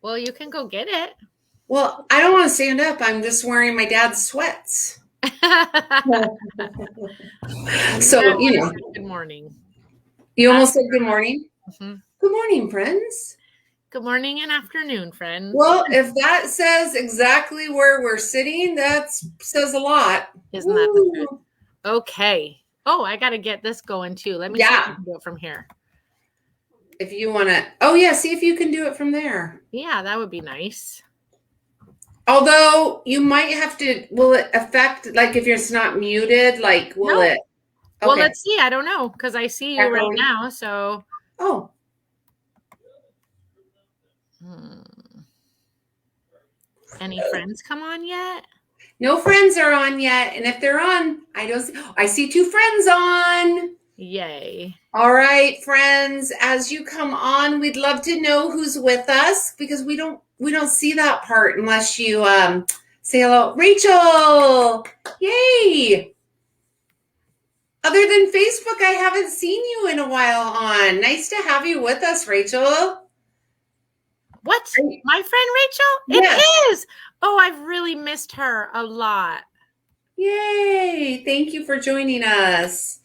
Well, you can go get it. Well, I don't want to stand up. I'm just wearing my dad's sweats. Yeah, I So, said good morning. you almost said good Afternoon. morning. Mhm. Good morning, friends. Good morning and afternoon, friends. Well, if that says exactly where we're sitting, that says a lot. Isn't that the truth? Woo. Okay. Oh, I got to get this going too. Let me see if I Yeah. can do it from here. If you want to, oh, yeah, see if you can do it from there. Yeah, that would be nice. Although you might have to, will it affect, like if it's not muted, like, will No. it? Well, Okay. let's see. I don't know because I see you right Echoing. now. So, Oh, hmm. Any friends come on yet? no friends are on yet. And if they're on, I see two friends on. Yay. All right, friends, as you come on, we'd love to know who's with us because we don't see that part unless you say hello. Rachel. Yay. Other than Facebook, I haven't seen you in a while on. Nice to have you with us, Rachel. What? My friend Rachel? Yes. It is. Oh, I've really missed her a lot. Yay. Thank you for joining us.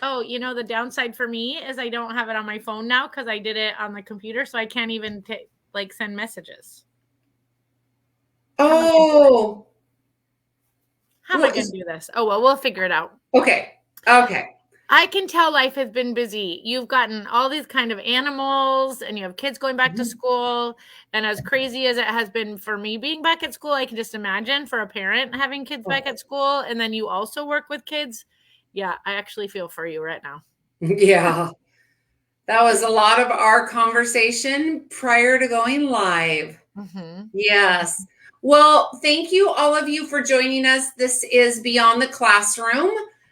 Oh, the downside for me is I don't have it on my phone now because I did it on the computer, so I can't even send messages. How am I gonna do it? Oh. How am I Well, gonna do this? Oh well, we'll figure it out. okay. Okay. I can tell life has been busy. You've gotten all these kind of animals and you have kids going back to school. And as crazy as it has been for me being back at school, I can just imagine for a parent having kids back at school. And then you also work with kids. Yeah, I actually feel for you right now. Yeah. That was a lot of our conversation prior to going live. Mm-hmm. Yes. Well, thank you, all of you, for joining us. This is Beyond the Classroom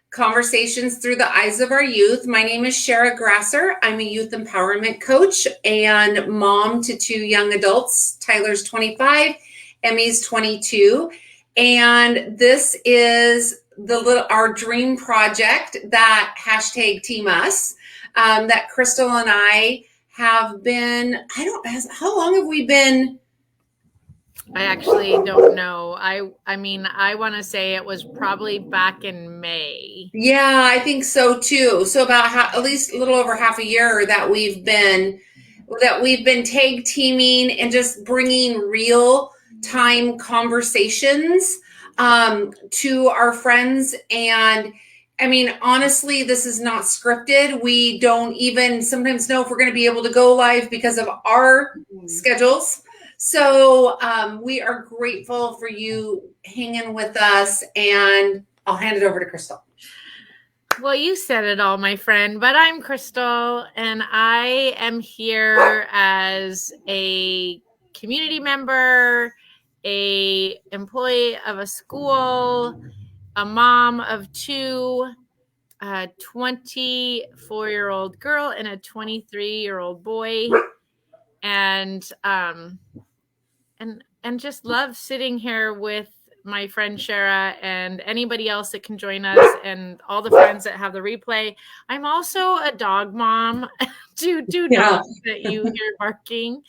Conversations Through the Eyes of Our Youth. My name is Shara Grasser. I'm a youth empowerment coach and mom to two young adults. Tyler's 25, Emmy's 22. And this is our dream project that hashtag Team Us that Crystal and I have been. How long have we been? I actually don't know. I mean, I want to say it was probably back in May. Yeah, I think so too. So about at least a little over half a year that we've been tag teaming and just bringing real time conversations to our friends. And I mean, honestly, this is not scripted. We don't even sometimes know if we're going to be able to go live because of our schedules. So we are grateful for you hanging with us, and I'll hand it over to Crystal. Well, you said it all, my friend, but I'm Crystal, and I am here as a community member, a employee of a school, a mom of two, a 24-year-old girl and a 23-year-old boy, and and just love sitting here with my friend Shara and anybody else that can join us and all the friends that have the replay. I'm also a dog mom to two Yeah. dogs that you hear barking.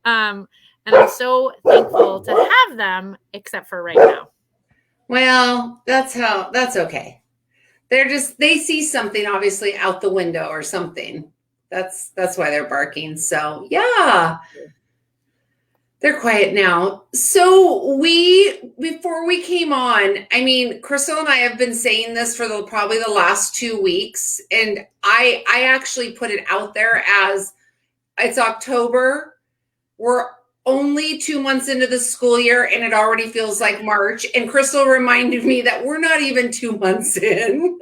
And I'm so thankful to have them, except for right now. Well, that's okay. They see something obviously out the window or something. That's why they're barking. So yeah, they're quiet now. So before we came on, I mean, Crystal and I have been saying this for probably the last 2 weeks, and I actually put it out there as it's October. We're only 2 months into the school year and it already feels like March. And Crystal reminded me that we're not even 2 months in.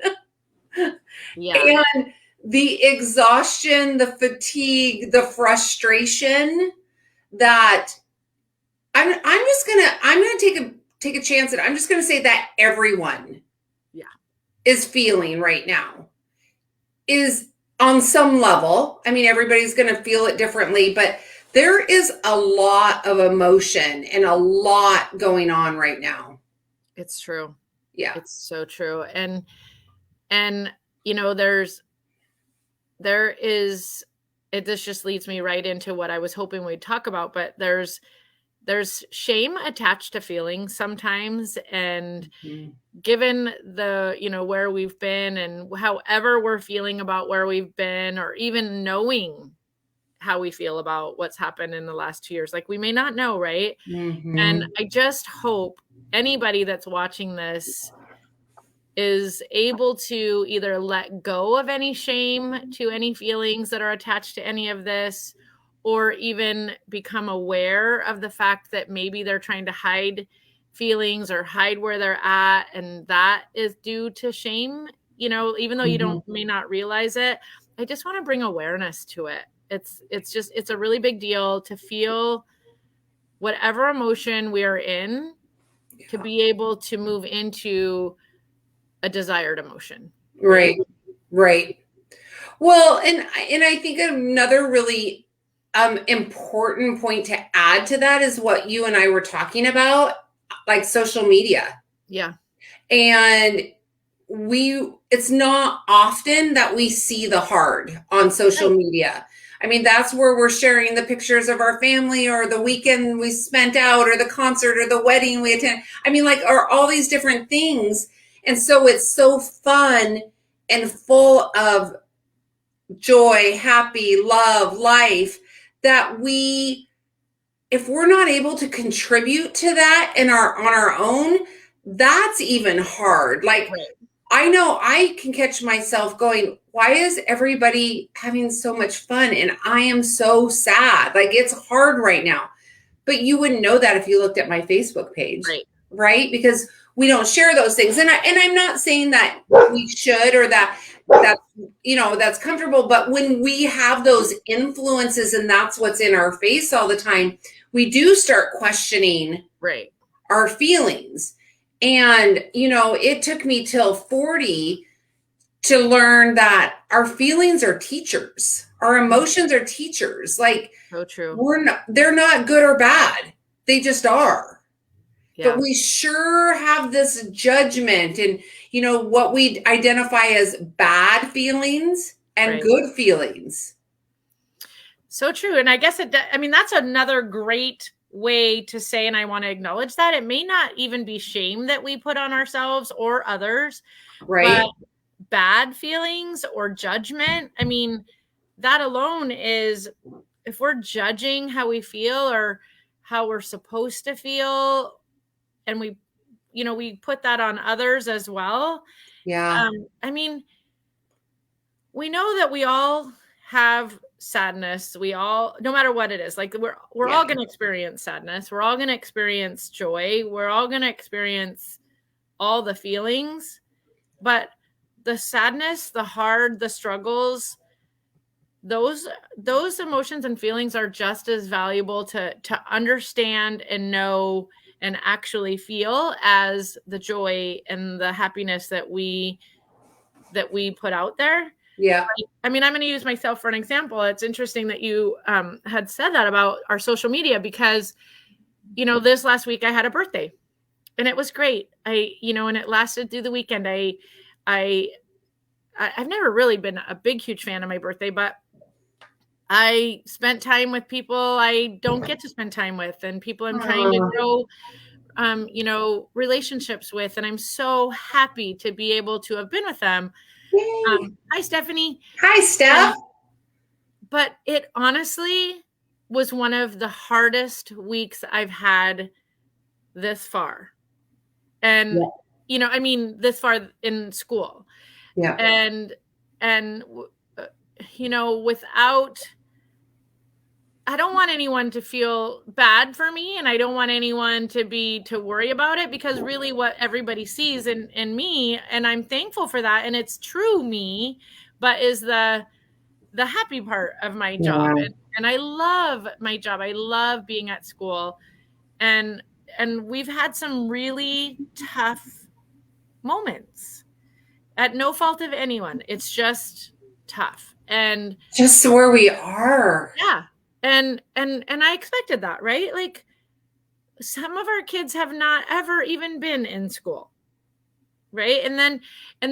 Yeah. And the exhaustion, the fatigue, the frustration that I'm gonna take a chance and I'm just gonna say that everyone is feeling right now is on some level. I mean, everybody's gonna feel it differently, but there is a lot of emotion and a lot going on right now. It's true. Yeah. It's so true. And there is this just leads me right into what I was hoping we'd talk about, but there's shame attached to feelings sometimes, and Mhm. given the, where we've been and however we're feeling about where we've been, or even knowing how we feel about what's happened in the last 2 years, like we may not know, right? And Mhm. I just hope anybody that's watching this is able to either let go of any shame to any feelings that are attached to any of this, or even become aware of the fact that maybe they're trying to hide feelings or hide where they're at, and that is due to shame, even though you Mhm. don't may not realize it. I just want to bring awareness to it. It's a really big deal to feel whatever emotion we are in, to be able to move into a desired emotion, right? Right. Right. Well, and I think another really important point to add to that is what you and I were talking about, like social media. Yeah. And it's not often that we see the hard on social Right. media. I mean, that's where we're sharing the pictures of our family, or the weekend we spent out, or the concert, or the wedding we attended. I mean, like, are all these different things. And so it's so fun and full of joy, happy, love, life, that if we're not able to contribute to that on our own, that's even hard. Like, Right. I know I can catch myself going, why is everybody having so much fun and I am so sad? Like, it's hard right now. But you wouldn't know that if you looked at my Facebook page, Right. right? Because we don't share those things. And I'm not saying that we should, or that's that's comfortable, but when we have those influences and that's what's in our face all the time, we do start questioning Right. our feelings. And it took me till 40 to learn that our feelings are teachers. Our emotions are teachers. Like, So true. they're not good or bad. They just are. But Yeah. we sure have this judgment, and what we identify as bad feelings and Right. good feelings. So true. And I guess that's another great way to say, and I want to acknowledge that it may not even be shame that we put on ourselves or others, Right? but bad feelings or judgment. I mean, that alone is, if we're judging how we feel or how we're supposed to feel, and we put that on others as well. Yeah. I mean, we know that we all have sadness. We all, no matter what it is, like we're Yeah. all going to experience sadness. We're all going to experience joy. We're all going to experience all the feelings. But the sadness, the hard, the struggles, those emotions and feelings are just as valuable to understand and know and actually feel as the joy and the happiness that we put out there. Yeah. I mean, I'm going to use myself for an example. It's interesting that you had said that about our social media, because this last week I had a birthday and it was great. And it lasted through the weekend. I've never really been a big huge fan of my birthday, but I spent time with people I don't get to spend time with, and people I'm trying to Oh, grow relationships with, and I'm so happy to be able to have been with them. yay. Hi, Stephanie. Hi, Steph. But it honestly was one of the hardest weeks I've had this far. And, Yeah. this far in school. Yeah. And without, I don't want anyone to feel bad for me, and I don't want anyone to worry about it, because really what everybody sees in me, and I'm thankful for that, and it's true me, but is the happy part of my job. Yeah. And I love my job. I love being at school. And we've had some really tough moments at no fault of anyone. It's just tough. And Just where we are. yeah. And I expected that, right? Like, some of our kids have not ever even been in school. Right? And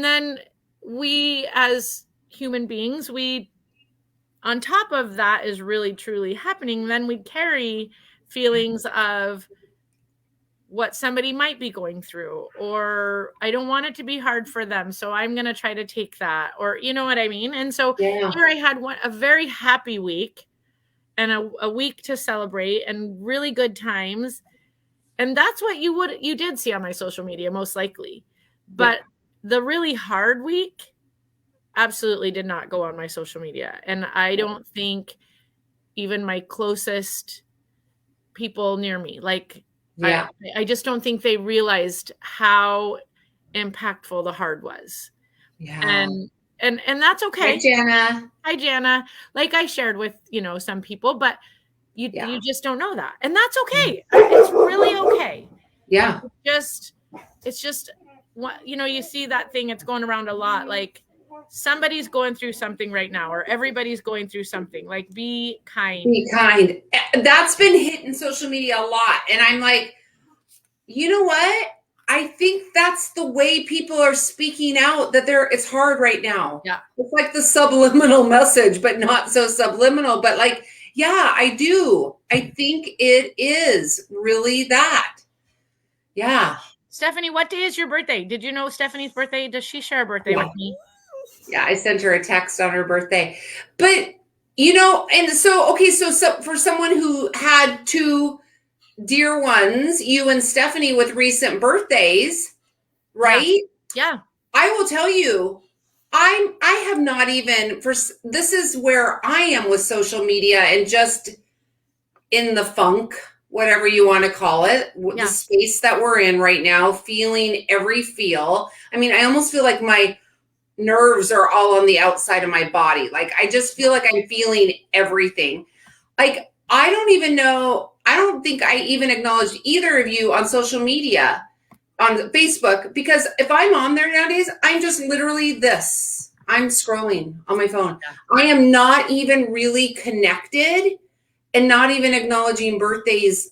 then we, as human beings, we on top of that is really truly happening, then we'd carry feelings of what somebody might be going through, or I don't want it to be hard for them, so I'm going to try to take that, or you know what I mean? And so Yeah. here I had a very happy week and a week to celebrate and really good times. And that's what you did see on my social media, most likely. But the really hard week absolutely did not go on my social media. And I don't think even my closest people near me, like, Yeah. I just don't think they realized how impactful the hard was. Yeah. And that's okay. Hi, Jana. Hi, Jana. Like I shared with, some people, but you just don't know that. And that's okay. It's really okay. Yeah. It's just what, you see that thing, it's going around a lot. Like, somebody's going through something right now, or everybody's going through something. Like, be kind. Be kind. That's been hitting social media a lot. And I'm like, you know what? I think that's the way people are speaking out, that it's hard right now. Yeah. It's like the subliminal message, but not so subliminal. But like, yeah, I do. I think it is really that. Yeah. Stephanie, what day is your birthday? Did you know Stephanie's birthday? Does she share a birthday with me? Yeah, I sent her a text on her birthday. But, and so, okay, so for someone who had two dear ones, you and Stephanie, with recent birthdays, right? Yeah. I will tell you, I have not even, this is where I am with social media and just in the funk, whatever you want to call it, the space that we're in right now, feeling every feel. I mean, I almost feel like my nerves are all on the outside of my body. Like, I just feel like I'm feeling everything. Like, I don't think I even acknowledged either of you on social media, on Facebook, because if I'm on there nowadays, I'm just literally this. I'm scrolling on my phone. I am not even really connected and not even acknowledging birthdays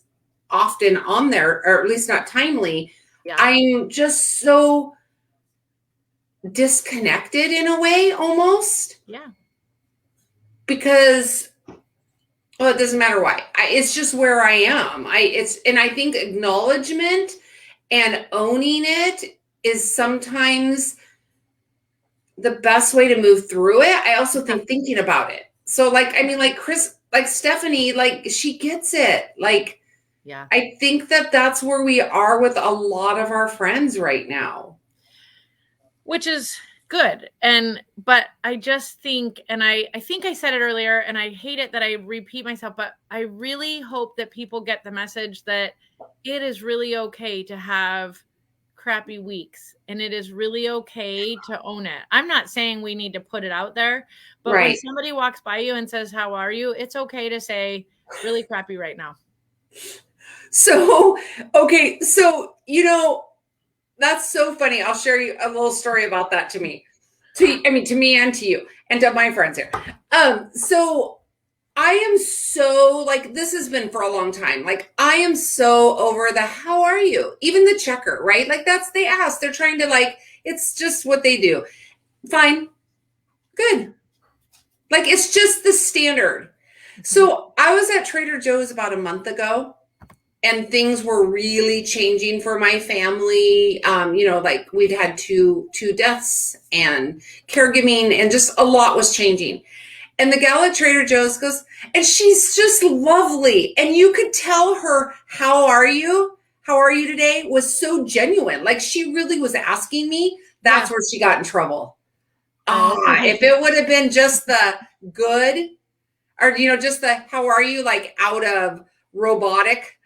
often on there, or at least not timely. Yeah. I'm just so disconnected in a way, almost. Yeah. Because, well, it doesn't matter why. It's just where I am. And I think acknowledgement and owning it is sometimes the best way to move through it. I also think thinking about it. So, like, I mean, like Stephanie, like, she gets it. Like, yeah, I think that's where we are with a lot of our friends right now. Which is good. But I just think, and I think I said it earlier, and I hate it that I repeat myself, but I really hope that people get the message that it is really okay to have crappy weeks, and it is really okay to own it. I'm not saying we need to put it out there, but when somebody walks by you and says, "How are you?" it's okay to say, "Really crappy right now." So, okay. So, that's so funny. I'll share you a little story about that to me and to you and to my friends here. So I am so, like, this has been for a long time. Like, I am so over the, how are you? Even the checker, right? Like, they ask, they're trying to, like, it's just what they do. Fine. Good. Like, it's just the standard. So I was at Trader Joe's about a month ago, and things were really changing for my family. Like, we'd had two deaths and caregiving, and just a lot was changing. And the gal at Trader Joe's goes, and she's just lovely. And you could tell her, how are you? How are you today? Was so genuine. Like, she really was asking me. That's where she got in trouble. If it would have been just the good, or, just the, how are you? Like, out of robotic,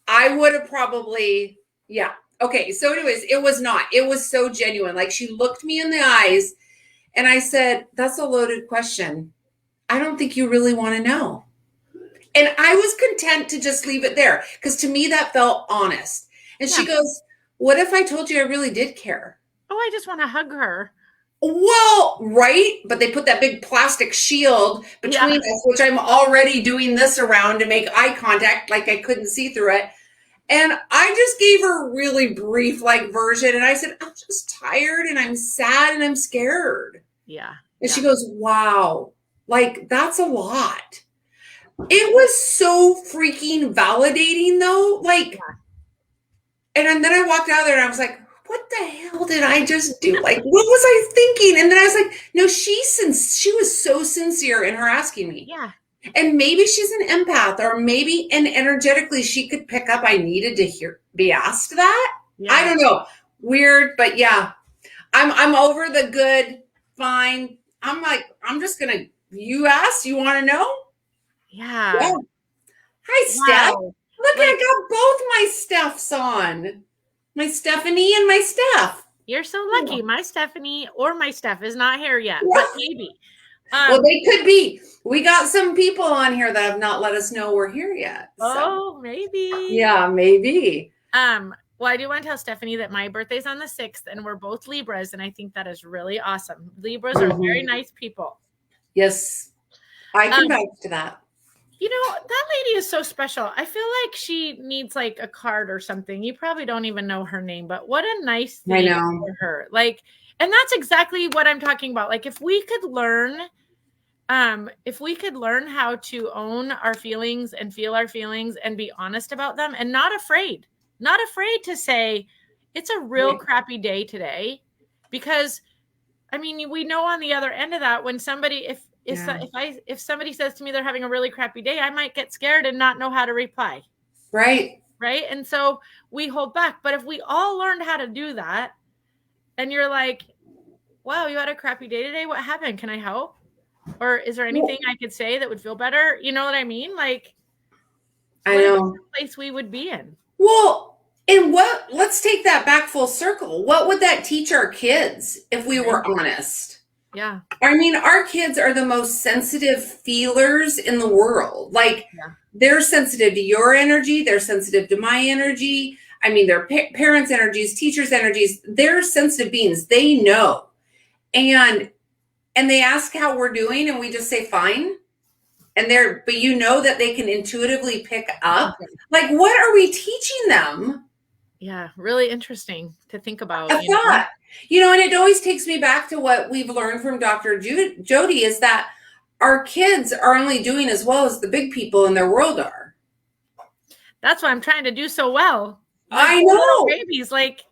I would have probably, yeah. Okay. So anyways, it was not. It was so genuine. Like, she looked me in the eyes, and I said, that's a loaded question. I don't think you really want to know. And I was content to just leave it there, because to me that felt honest. And she goes, what if I told you I really did care? Oh, I just want to hug her. Well, right. But they put that big plastic shield between us, which I'm already doing this around to make eye contact, like I couldn't see through it. And I just gave her a really brief, like, version. And I said, I'm just tired, and I'm sad, and I'm scared. Yeah. And she goes, wow, Like, that's a lot. It was so freaking validating though. Like, and then I walked out there and I was like, what the hell did I just do? Like, what was I thinking? And then I was like, no, she was so sincere in her asking me. Yeah. And maybe she's an empath, or maybe, and energetically she could pick up I needed to be asked that. Yeah. I don't know. Weird, but yeah. I'm over the good, fine. I'm like, I'm just gonna, you asked, you want to know? Yeah. Yeah. Hi, Steph. Wow. Look, I got both my Stephs on. My Stephanie and my Steph. You're so lucky. Yeah. My Stephanie or my Steph is not here yet, Yeah. but maybe. Well, they could be. We got some people on here that have not let us know we're here yet. Oh, maybe. Yeah, maybe. Well, I do want to tell Stephanie that my birthday's on the 6th and we're both Libras, and I think that is really awesome. Libras are very nice people. Yes. I can vouch to that. You know, that lady is so special. I feel like she needs like a card or something. You probably don't even know her name, but what a nice thing for her. Like, and that's exactly what I'm talking about. Like, if we could learn how to own our feelings and feel our feelings and be honest about them and not afraid to say it's a real crappy day today, because I mean, we know on the other end of that, when somebody, if somebody says to me they're having a really crappy day, I might get scared and not know how to reply. Right. And so we hold back. But if we all learned how to do that, and you're like, wow, you had a crappy day today. What happened? Can I help? Or is there anything I could say that would feel better? You know what I mean? Like, I know. Place we would be in. Well, and let's take that back full circle. What would that teach our kids if we were honest? Yeah. I mean, our kids are the most sensitive feelers in the world. Like, they're sensitive to your energy. They're sensitive to my energy. I mean, their parents' energies, teachers' energies. They're sensitive beings. They know. And they ask how we're doing, and we just say, fine. But you know that they can intuitively pick up. Like, what are we teaching them? Yeah, really interesting to think about. And it always takes me back to what we've learned from Dr. Jody, is that our kids are only doing as well as the big people in their world are. That's why I'm trying to do so well. I know. Babies, like.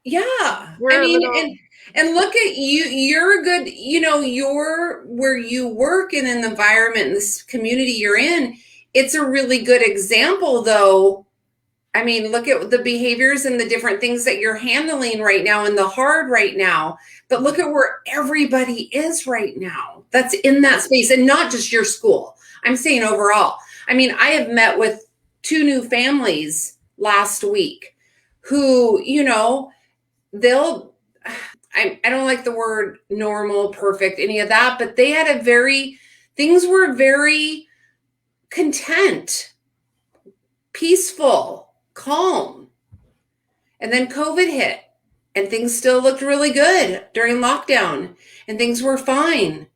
Yeah. I mean, and look at you, you're a good, you're where you work in an environment, in this community you're in. It's a really good example, though. I mean, look at the behaviors and the different things that you're handling right now and the hard right now. But look at where everybody is right now that's in that space, and not just your school. I'm saying overall. I mean, I have met with 2 new families last week who, I don't like the word normal, perfect, any of that, but they had things were very content, peaceful, calm. And then COVID hit, and things still looked really good during lockdown, and things were fine.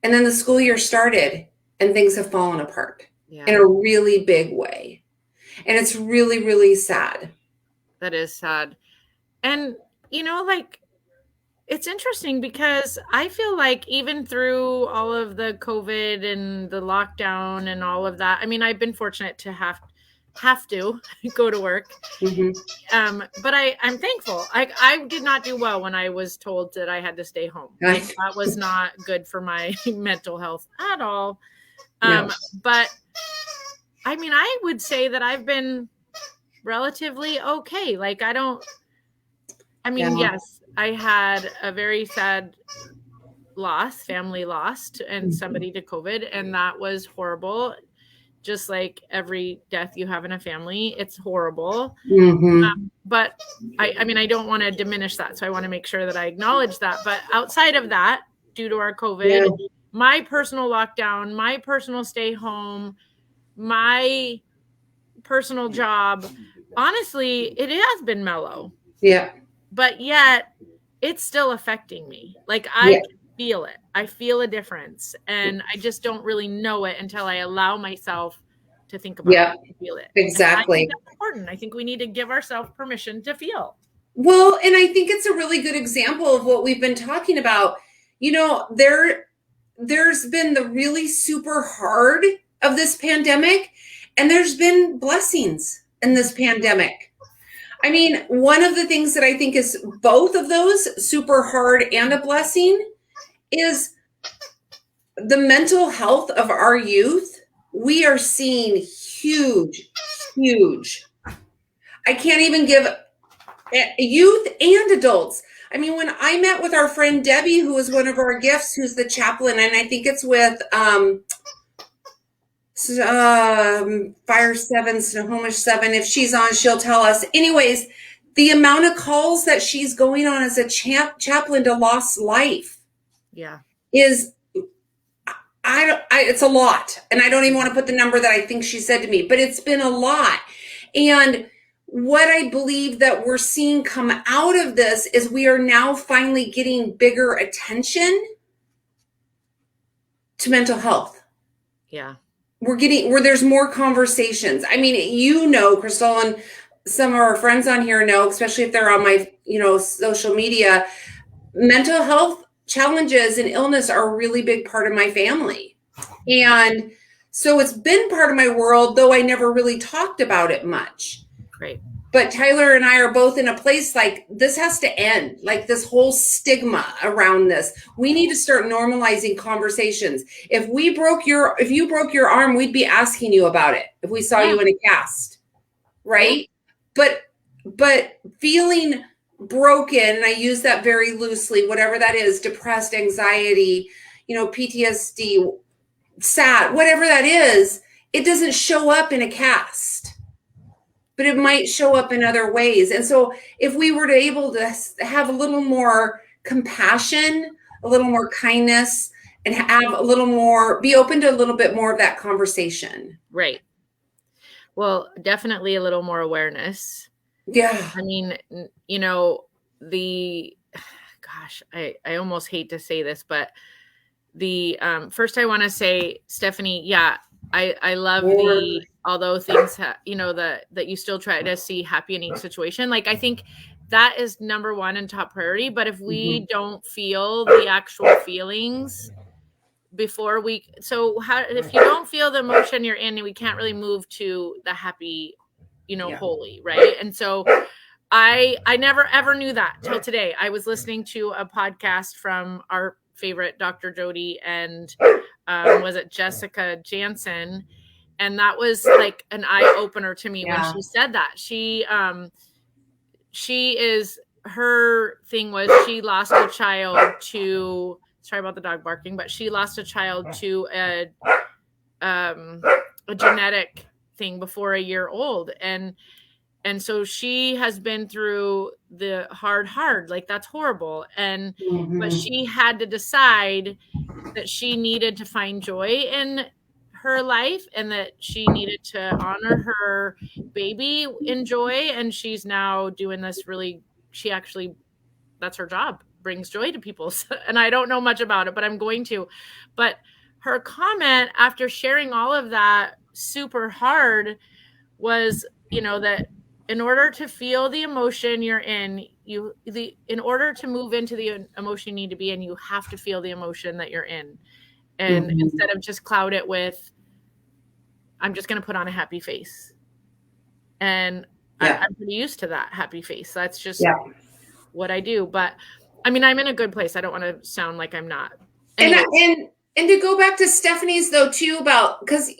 And then the school year started, and things have fallen apart in a really big way. And it's really, really sad. That is sad. And, it's interesting because I feel like even through all of the COVID and the lockdown and all of that, I mean, I've been fortunate to have to go to work. Mm-hmm. But I'm thankful. I did not do well when I was told that I had to stay home. Like, that was not good for my mental health at all. But I mean, I would say that I've been relatively okay. Like, yes, I had a very sad family lost, and somebody to COVID, and that was horrible. Just like every death you have in a family, it's horrible. Mm-hmm. But I don't want to diminish that. So I want to make sure that I acknowledge that. But outside of that, due to our COVID, my personal lockdown, my personal stay home, my personal job, honestly, it has been mellow. Yeah. But yet it's still affecting me. Like, I feel it. I feel a difference, and I just don't really know it until I allow myself to think about it and feel it. Exactly. I think that's important. I think we need to give ourselves permission to feel. Well, and I think it's a really good example of what we've been talking about. there's been the really super hard of this pandemic, and there's been blessings in this pandemic. I mean, one of the things that I think is both of those, super hard and a blessing, is the mental health of our youth. We are seeing huge. I can't even give youth and adults. I mean, when I met with our friend Debbie, who was one of our gifts, who's the chaplain, and I think it's with Fire 7, Snohomish 7. If she's on, she'll tell us. Anyways, the amount of calls that she's going on as a chaplain to lost life, is it's a lot. And I don't even want to put the number that I think she said to me, but it's been a lot. And what I believe that we're seeing come out of this is we are now finally getting bigger attention to mental health. Yeah. We're getting where there's more conversations. I mean, you know, Crystal, and some of our friends on here know, especially if they're on my, social media, mental health challenges and illness are a really big part of my family. And so it's been part of my world, though I never really talked about it much. Great. But Tyler and I are both in a place like this has to end, like this whole stigma around this. We need to start normalizing conversations. If you broke your arm, we'd be asking you about it if we saw you in a cast, right? Yeah. But feeling broken, and I use that very loosely, whatever that is, depressed, anxiety, PTSD, sad, whatever that is, it doesn't show up in a cast, but it might show up in other ways. And so if we were to able to have a little more compassion, a little more kindness, and have a little more, be open to a little bit more of that conversation. Right. Well, definitely a little more awareness. Yeah. I mean, I almost hate to say this, but first I want to say, Stephanie, I love although things, that you still try to see happy in each situation. Like, I think that is number one and top priority. But if we don't feel the actual feelings before if you don't feel the emotion you're in, we can't really move to the happy, holy, right? And so I never ever knew that till today. I was listening to a podcast from our favorite Dr. Jody and was it Jessica Jansen, and that was like an eye opener to me when she said that. Her thing was she lost a child to, sorry about the dog barking, but she lost a child to a genetic thing before a year old. And so she has been through the hard, like that's horrible. And, but she had to decide that she needed to find joy in her life and that she needed to honor her baby in joy. And she's now doing this that's her job, brings joy to people. And I don't know much about it, but I'm going to. But her comment after sharing all of that super hard was, that in order to feel the emotion you're in, in order to move into the emotion you need to be in, you have to feel the emotion that you're in. And instead of just cloud it with, I'm just going to put on a happy face. And I'm pretty used to that happy face. That's just what I do. But I mean, I'm in a good place. I don't want to sound like I'm not. And to go back to Stephanie's though too about, because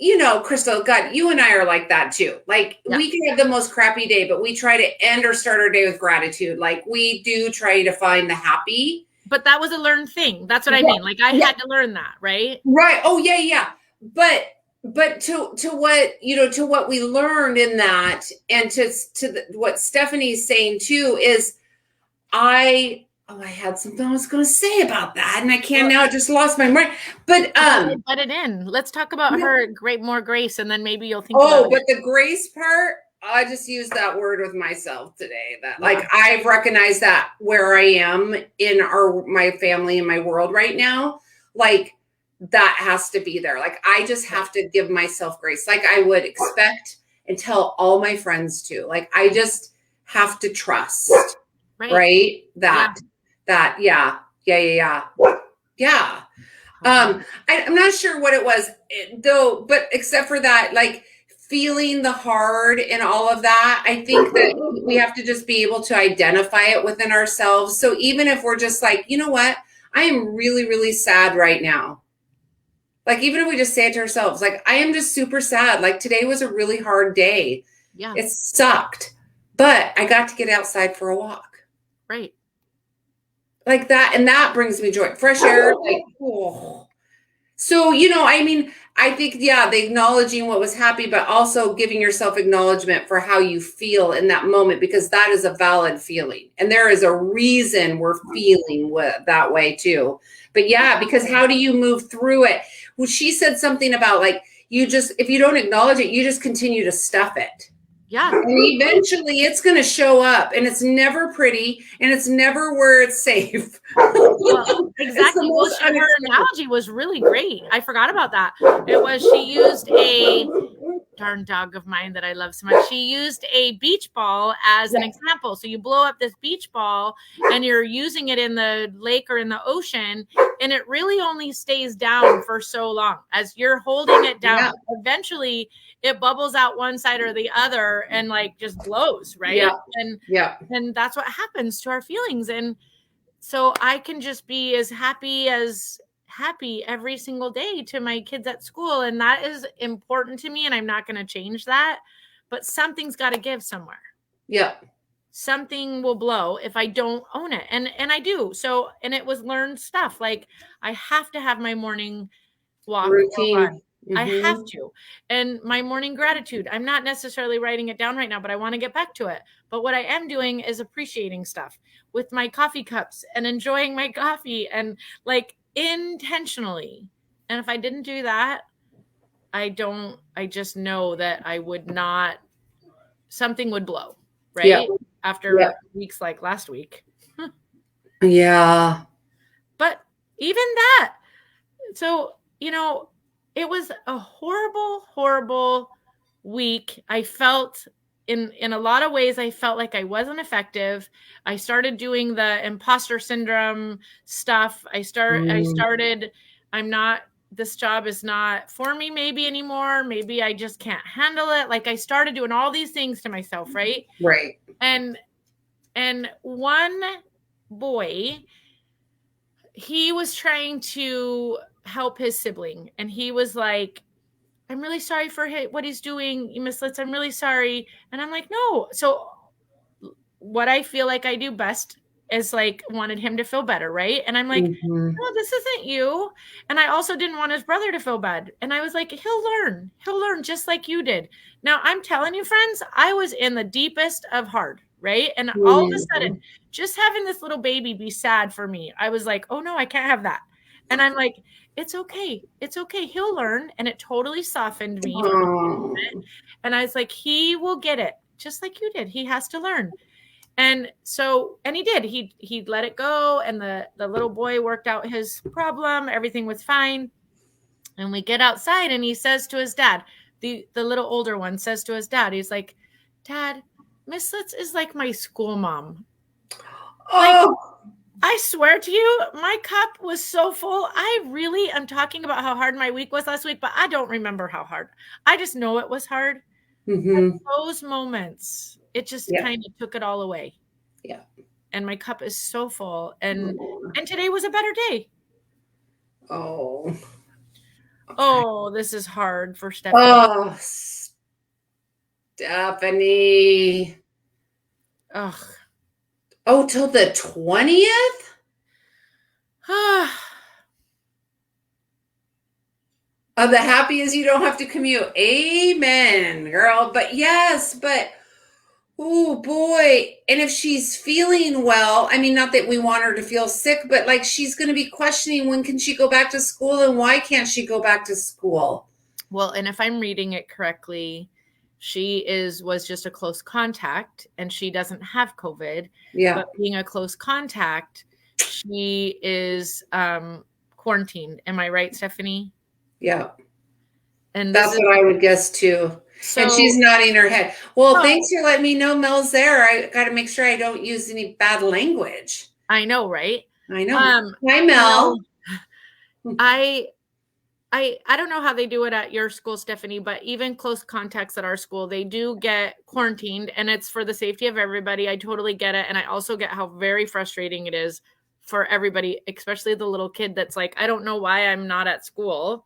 Crystal, God, you and I are like that too. Like we can have the most crappy day, but we try to end or start our day with gratitude. Like we do try to find the happy. But that was a learned thing. That's what I mean. Like I had to learn that, right? Right. Oh yeah. But to what we learned in that, and what Stephanie's saying too is, I had something I was going to say about that, and I can't now. I just lost my mind. But let it in. Let's talk about her more grace, and then maybe you'll think. But the grace part, I just used that word with myself today. That like I've recognized that where I am in my family and my world right now, like that has to be there. Like I just have to give myself grace, like I would expect and tell all my friends to. Like I just have to trust, right? I'm not sure what it was though, but except for that, like feeling the hard and all of that, I think that we have to just be able to identify it within ourselves. So even if we're just like, you know what, I am really, really sad right now. Like, even if we just say it to ourselves, like, I am just super sad. Like, today was a really hard day. Yeah. It sucked, but I got to get outside for a walk. Right. Like that. And that brings me joy. Fresh air. Like, oh. So, I mean, I think, yeah, the acknowledging what was happy, but also giving yourself acknowledgement for how you feel in that moment, because that is a valid feeling. And there is a reason we're feeling that way too. But yeah, because how do you move through it? Well, she said something about like, if you don't acknowledge it, you just continue to stuff it. Yeah. And eventually it's going to show up, and it's never pretty, and it's never where it's safe. Well, exactly. Well, her analogy was really great. I forgot about that. It was, she used a darn dog of mine that I love so much. She used a beach ball as an example. So you blow up this beach ball and you're using it in the lake or in the ocean, and it really only stays down for so long as you're holding it down. Yeah. Eventually it bubbles out one side or the other and like just blows, right? Yeah. And that's what happens to our feelings. And so I can just be as happy every single day to my kids at school. And that is important to me. And I'm not going to change that, but something's got to give somewhere. Yeah. Something will blow if I don't own it. And I do. So, and it was learned stuff. Like, I have to have my morning walk routine. Mm-hmm. I have to. And my morning gratitude, I'm not necessarily writing it down right now, but I want to get back to it. But what I am doing is appreciating stuff with my coffee cups and enjoying my coffee and like intentionally. And if I didn't do that, I just know that I would not, something would blow, right? Yeah. After weeks like last week. Yeah. But even that, so, it was a horrible, horrible week. I felt in a lot of ways, I felt like I wasn't effective. I started doing the imposter syndrome stuff. This job is not for me maybe anymore. Maybe I just can't handle it. Like, I started doing all these things to myself, right? Right. And one boy, he was trying to help his sibling, and he was like, I'm really sorry for what he's doing, Miss Litz. I'm really sorry. And I'm like, no. So what I feel like I do best is like wanted him to feel better, right? And I'm like, no, this isn't you. And I also didn't want his brother to feel bad. And I was like, he'll learn just like you did. Now, I'm telling you, friends, I was in the deepest of hard, right? And all of a sudden, just having this little baby be sad for me, I was like, oh no, I can't have that. And I'm like, it's okay. It's okay. He'll learn. And it totally softened me. And I was like, he will get it just like you did. He has to learn. And so, and he did, he let it go. And the little boy worked out his problem. Everything was fine. And we get outside, and he says to his dad, the little older one says to his dad, he's like, Dad, Miss Litz is like my school mom. Like, I swear to you, my cup was so full. I really am talking about how hard my week was last week, but I don't remember how hard. I just know it was hard. Mm-hmm. Those moments, it just kind of took it all away. Yeah. And my cup is so full. And today was a better day. Oh. Okay. Oh, this is hard for Stephanie. Oh, Stephanie. Ugh. Oh, till the 20th? The happy is you don't have to commute. Amen, girl. But yes, oh boy. And if she's feeling well, I mean, not that we want her to feel sick, but like she's going to be questioning, when can she go back to school and why can't she go back to school? Well, and if I'm reading it correctly, she was just a close contact and she doesn't have COVID. Yeah. But being a close contact, she is quarantined. Am I right, Stephanie? Yeah. And that's what I would guess too. So, and she's nodding her head. Well, thanks for letting me know Mel's there. I got to make sure I don't use any bad language. I know, right? I know. Hi, Mel. I I don't know how they do it at your school, Stephanie, but even close contacts at our school, they do get quarantined, and it's for the safety of everybody. I totally get it. And I also get how very frustrating it is for everybody, especially the little kid that's like, I don't know why I'm not at school.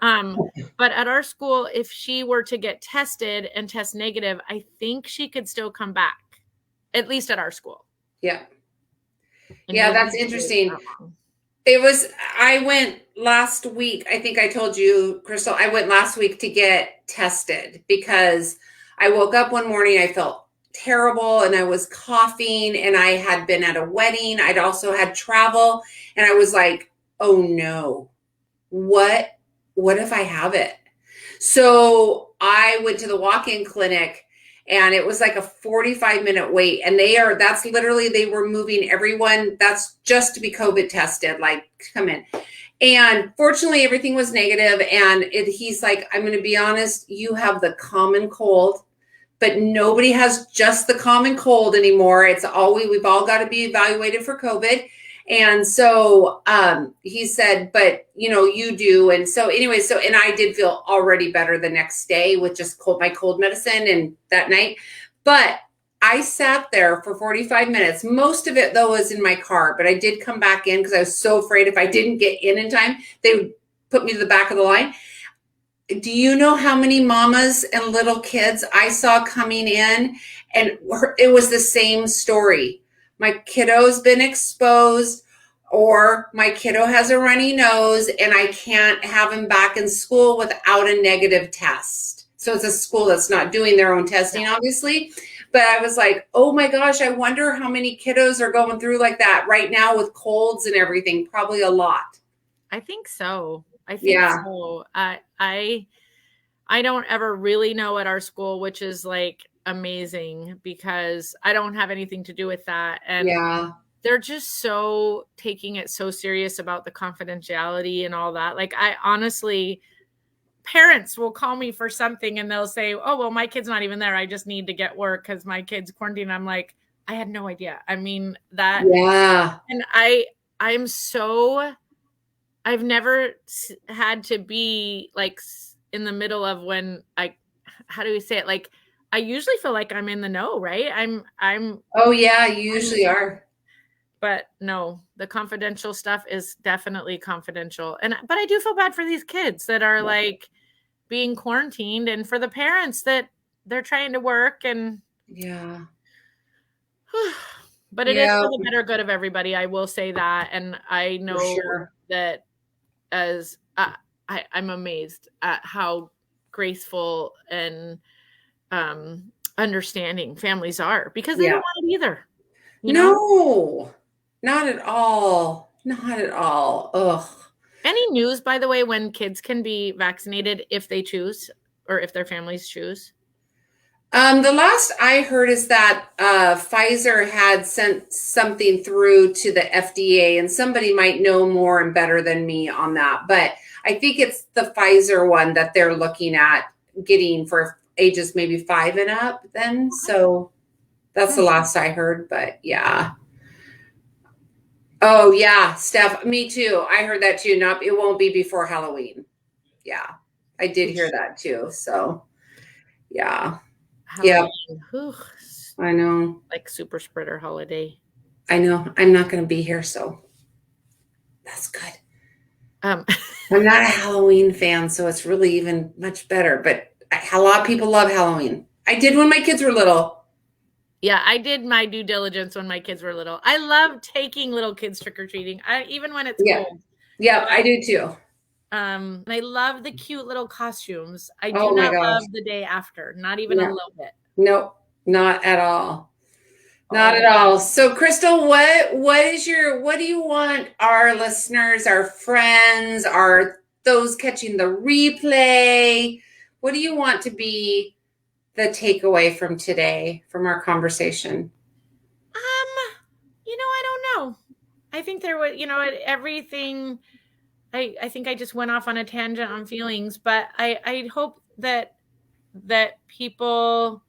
But at our school, if she were to get tested and test negative, I think she could still come back, at least at our school. Yeah. And Yeah, you that's wouldn't wait interesting. that long. I went last week. I think I told you, Crystal, I went last week to get tested because I woke up one morning, I felt terrible and I was coughing and I had been at a wedding. I'd also had travel and I was like, oh no, what, what if I have it? So I went to the walk-in clinic and it was like a 45-minute wait. And that's literally, they were moving everyone. That's just to be COVID tested, like come in. And fortunately, everything was negative. And he's like, I'm going to be honest, you have the common cold, but nobody has just the common cold anymore. We've all got to be evaluated for COVID. And so he said, but you do. And so anyway, and I did feel already better the next day with just my cold medicine and that night. But I sat there for 45 minutes. Most of it though was in my car, but I did come back in because I was so afraid if I didn't get in time, they would put me to the back of the line. Do you know how many mamas and little kids I saw coming in? And it was the same story. My kiddo's been exposed, or my kiddo has a runny nose, and I can't have him back in school without a negative test. So it's a school that's not doing their own testing, obviously. But I was like, oh my gosh, I wonder how many kiddos are going through like that right now with colds and everything. Probably a lot. I think so. So. I don't ever really know at our school, which is like amazing because I don't have anything to do with that. And they're just so taking it so serious about the confidentiality and all that. Like I honestly, parents will call me for something and they'll say, oh, well, my kid's not even there. I just need to get work because my kid's quarantined. I'm like, I had no idea. I mean that. Yeah. And I've never had to be like in the middle of when how do we say it? Like, I usually feel like I'm in the know, right? Oh yeah, you usually are. But no, the confidential stuff is definitely confidential. But I do feel bad for these kids that are like being quarantined and for the parents that they're trying to work and yeah. But it is for the better good of everybody. I will say that. And I know that as I'm amazed at how graceful and understanding families are because they don't want it either. No, not at all. Not at all. Ugh. Any news, by the way, when kids can be vaccinated if they choose or if their families choose? The last I heard is that Pfizer had sent something through to the FDA, and somebody might know more and better than me on that. But I think it's the Pfizer one that they're looking at getting for ages maybe 5 and up then. So that's the last I heard, but yeah. Oh yeah, Steph, me too. I heard that too. It won't be before Halloween. Yeah, I did hear that too. So yeah. Halloween. Yeah. I know. Like super spreader holiday. I know. I'm not going to be here, so that's good. I'm not a Halloween fan, so it's really even much better. But a lot of people love Halloween. I did when my kids were little. Yeah, I did my due diligence when my kids were little. I love taking little kids trick-or-treating, even when it's cold. Yeah, I do too. And I love the cute little costumes. I do not love the day after, not even a little bit. Nope, not at all. Not at all. So Crystal, what do you want our listeners, our friends, those catching the replay? What do you want to be the takeaway from today, from our conversation? I don't know. I think there was, everything. I think I just went off on a tangent on feelings, but I hope that people,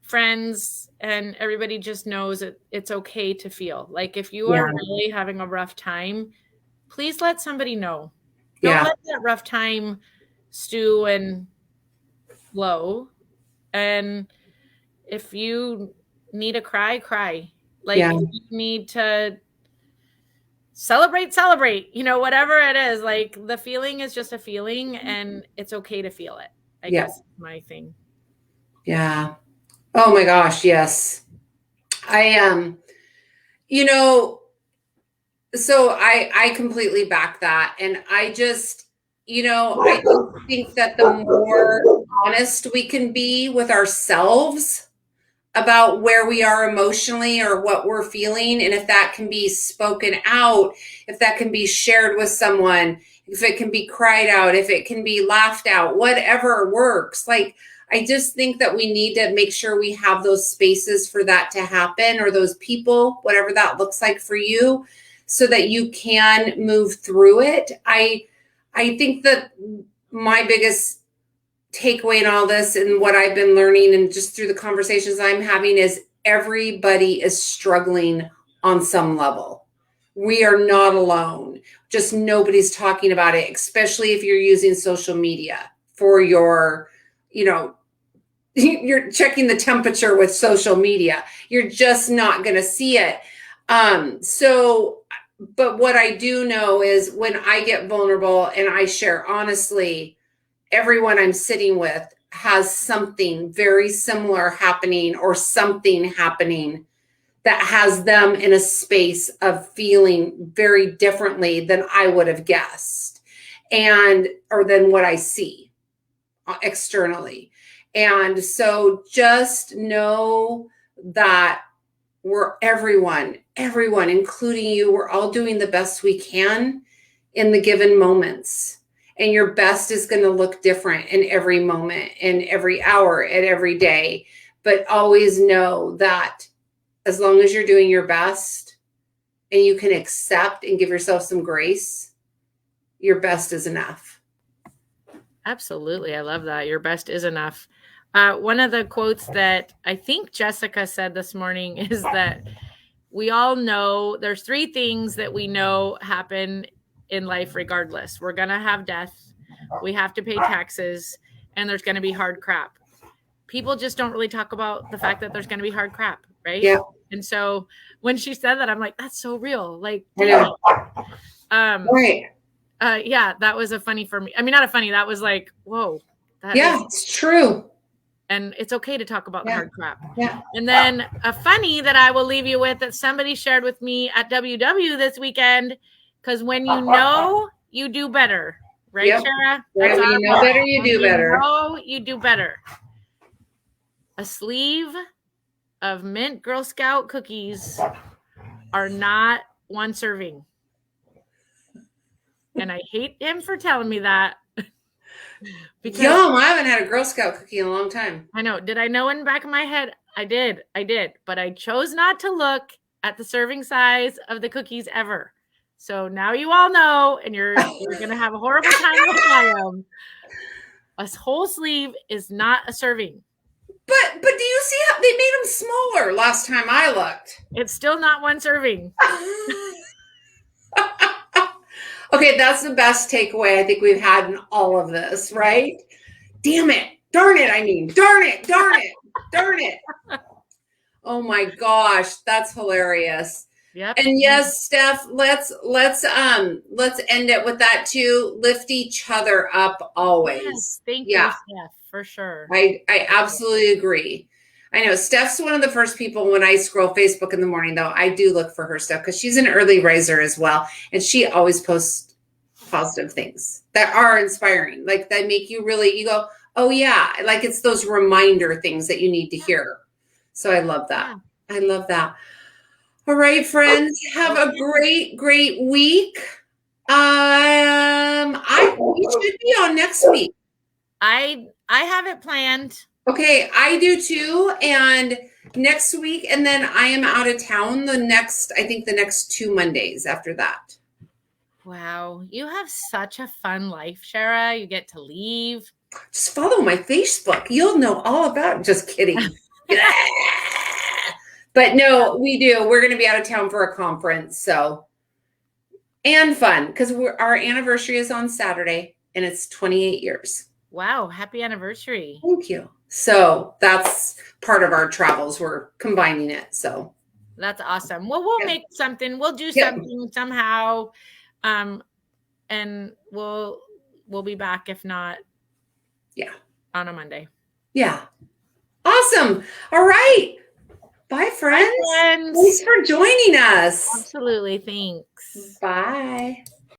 friends, and everybody just knows it's okay to feel. Like if you are really having a rough time, please let somebody know. Don't Yeah. let that rough time stew and flow. And if you need to cry, cry. Like Yeah. if you need to celebrate, whatever it is, like the feeling is just a feeling and it's okay to feel it. I Yeah. guess my thing. Yeah. Oh my gosh, yes. You know, so I completely back that. And I just, I think that the more honest we can be with ourselves about where we are emotionally or what we're feeling, and if that can be spoken out, if that can be shared with someone, if it can be cried out, if it can be laughed out, whatever works. Like, I just think that we need to make sure we have those spaces for that to happen, or those people, whatever that looks like for you, so that you can move through it. I think that my biggest takeaway in all this and what I've been learning and just through the conversations I'm having is everybody is struggling on some level. We are not alone. Just nobody's talking about it, especially if you're using social media for your, you're checking the temperature with social media. You're just not going to see it. But what I do know is when I get vulnerable and I share honestly, everyone I'm sitting with has something very similar happening, or something happening that has them in a space of feeling very differently than I would have guessed, or than what I see externally. And so just know that everyone, including you, we're all doing the best we can in the given moments. And your best is going to look different in every moment, in every hour, and every day. But always know that as long as you're doing your best and you can accept and give yourself some grace, your best is enough. Absolutely. I love that. Your best is enough. One of the quotes that I think Jessica said this morning is that we all know there's 3 things that we know happen in life regardless. We're going to have death, we have to pay taxes, and there's going to be hard crap. People just don't really talk about the fact that there's going to be hard crap, right? Yeah. And so when she said that, I'm like, that's so real. Like, right. Yeah, that was a funny for me. I mean, not a funny, that was like, whoa. It's true. And it's okay to talk about the hard crap. Yeah. And then a funny that I will leave you with that somebody shared with me at WW this weekend, because when you know, you do better. Right, Shara? When you know better, you do better. You do better. A sleeve of mint Girl Scout cookies are not 1 serving. And I hate him for telling me that. Because Yum, I haven't had a Girl Scout cookie in a long time. I know. Did I know in the back of my head? I did. But I chose not to look at the serving size of the cookies ever. So now you all know, and you're going to have a horrible time with them. A whole sleeve is not a serving. But do you see how they made them smaller last time I looked? It's still not 1 serving. Okay, that's the best takeaway I think we've had in all of this, right? Damn it. Darn it, I mean. Darn it. Oh my gosh, that's hilarious. Yep. And yes, Steph, let's end it with that too. Lift each other up always. Yes, thank you, Steph, for sure. I absolutely agree. I know Steph's one of the first people when I scroll Facebook in the morning, though. I do look for her stuff because she's an early riser as well. And she always posts positive things that are inspiring, like that make you go, oh yeah. Like it's those reminder things that you need to hear. So I love that. I love that. All right, friends, have a great week. We should be on next week. I have it planned. Okay, I do too. And next week, and then I am out of town the next 2 Mondays after that. Wow, you have such a fun life, Shara. You get to leave. Just follow my Facebook. You'll know all about it. Just kidding. But no, we do. We're going to be out of town for a conference. So and fun because our anniversary is on Saturday and it's 28 years. Wow, happy anniversary. Thank you. So that's part of our travels. We're combining it. So that's awesome. Well, we'll make something. We'll do something somehow. And we'll be back if not on a Monday. Yeah. Awesome. All right. Bye, friends. Bye, friends. Thanks for joining us. Absolutely. Thanks. Bye.